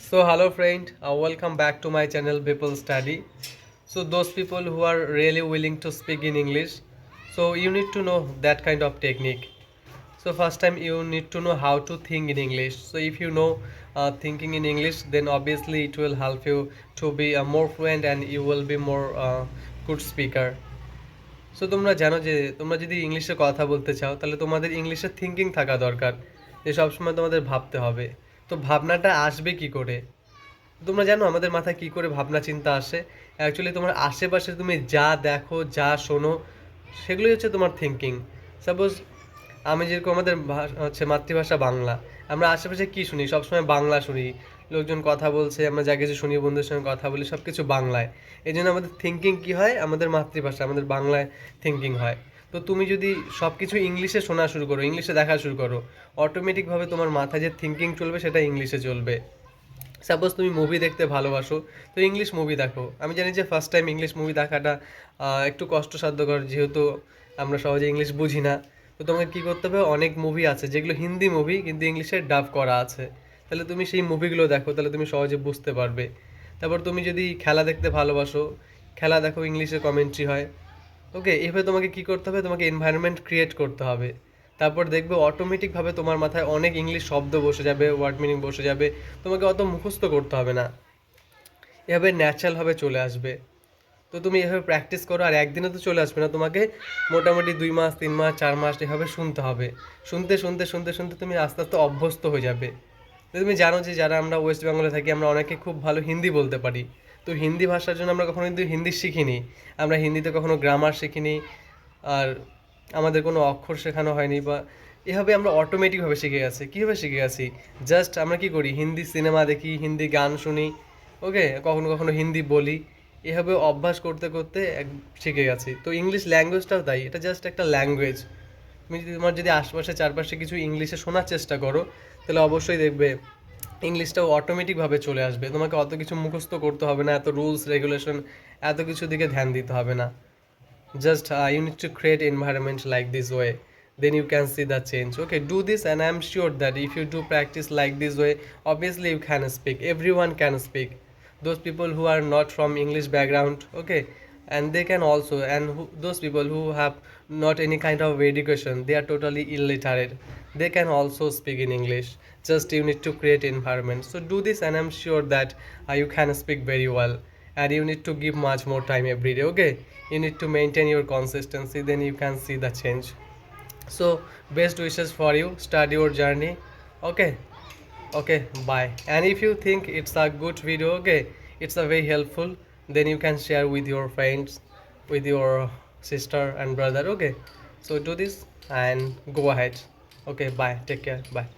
So hello friend, welcome back to my channel People Study. So those people who are really willing to speak in English, so you need to know that kind of technique. So first time you need to know how to think in English. So if you know thinking in English, then obviously it will help you to be more fluent and you will be more good speaker. So তোমরা জানো যে তোমরা যদি ইংলিশে কথা বলতে চাও তাহলে তোমাদের ইংলিশে থিঙ্কিং থাকা দরকার, যে সবসময় তোমাদের ভাবতে হবে। তো ভাবনাটা আসবে কি করে? তোমরা জানো আমাদের মাথায় কি করে ভাবনা চিন্তা আসে? অ্যাকচুয়ালি তোমার আশেপাশে তুমি যা দেখো, যা শোনো, সেগুলোই হচ্ছে তোমার থিঙ্কিং। সাপোজ আমি যেরকম আমাদের হচ্ছে মাতৃভাষা বাংলা, আমরা আশেপাশে কী শুনি? সবসময় বাংলা শুনি, লোকজন কথা বলছে, আমরা যা কিছু শুনি, বন্ধুদের সঙ্গে কথা বলি, সব কিছু বাংলায়। এই জন্য আমাদের থিঙ্কিং কী হয়? আমাদের মাতৃভাষা, আমাদের বাংলায় থিঙ্কিং হয়। তো তুমি যদি সব কিছু ইংলিশে শোনা শুরু করো, ইংলিশে দেখা শুরু করো, অটোমেটিকভাবে তোমার মাথায় যে থিঙ্কিং চলবে সেটা ইংলিশে চলবে। সাপোজ তুমি মুভি দেখতে ভালোবাসো, তো ইংলিশ মুভি দেখো। আমি জানি যে ফার্স্ট টাইম ইংলিশ মুভি দেখাটা একটু কষ্টসাধ্যকর, যেহেতু আমরা সহজে ইংলিশ বুঝি না। তো তোমাকে কী করতে হবে, অনেক মুভি আছে যেগুলো হিন্দি মুভি কিন্তু ইংলিশে ডাব করা আছে, তাহলে তুমি সেই মুভিগুলো দেখো, তাহলে তুমি সহজে বুঝতে পারবে। তারপর তুমি যদি খেলা দেখতে ভালোবাসো, খেলা দেখো, ইংলিশে কমেন্ট্রি হয়। ওকে, এভাবে তোমাকে কী করতে হবে, তোমাকে এনভায়রনমেন্ট ক্রিয়েট করতে হবে। তারপর দেখবে অটোমেটিকভাবে তোমার মাথায় অনেক ইংলিশ শব্দ বসে যাবে, ওয়ার্ড মিনিং বসে যাবে, তোমাকে অত মুখস্থ করতে হবে না, এভাবে ন্যাচারালভাবে চলে আসবে। তো তুমি এভাবে প্র্যাকটিস করো, আর একদিনে তো চলে আসবে না, তোমাকে মোটামুটি 2 মাস 3 মাস 4 মাস এভাবে শুনতে হবে। শুনতে শুনতে শুনতে শুনতে তুমি আস্তে আস্তে অভ্যস্ত হয়ে যাবে। তো তুমি জানো যে যারা আমরা ওয়েস্ট বেঙ্গলে থাকি, আমরা অনেকে খুব ভালো হিন্দি বলতে পারি। তো হিন্দি ভাষার জন্য আমরা কখনো কিন্তু হিন্দি শিখিনি, আমরা হিন্দিতে কখনো গ্রামার শিখিনি, আর আমাদের কোনো অক্ষর শেখানো হয়নি, বা এভাবে আমরা অটোমেটিকভাবে শিখে গেছি। কীভাবে শিখে গেছি? জাস্ট আমরা কী করি, হিন্দি সিনেমা দেখি, হিন্দি গান শুনি, ওকে, কখনো কখনো হিন্দি বলি, এভাবে অভ্যাস করতে করতে শিখে গেছি। তো ইংলিশ ল্যাঙ্গুয়েজটাও তাই, এটা জাস্ট একটা ল্যাঙ্গুয়েজ। তুমি যদি তোমার যদি আশপাশে চারপাশে কিছু ইংলিশে শোনার চেষ্টা করো, তাহলে অবশ্যই দেখবে ইংলিশটাও অটোমেটিকভাবে চলে আসবে। তোমাকে অত কিছু মুখস্থ করতে হবে না, এত রুলস রেগুলেশন, এত কিছু দিকে ধ্যান দিতে হবে না। Just you need to create environment like this way, then you can see the change. Okay, do this and I'm sure that if you do practice like this way, obviously you can speak, everyone can speak. Those people who are not from English background, okay, and they can also, and those people who have not any kind of education, they are totally illiterate, they can also speak in English. Just you need to create environment. So do this and I'm sure that you can speak very well, and you need to give much more time every day. Okay, you need to maintain your consistency, then you can see the change. So best wishes for you, start your journey. Okay, okay, bye. And if you think it's a good video, okay, it's a very helpful, then you can share with your friends, with your sister and brother. Okay, so do this and go ahead. Okay, bye, take care, bye.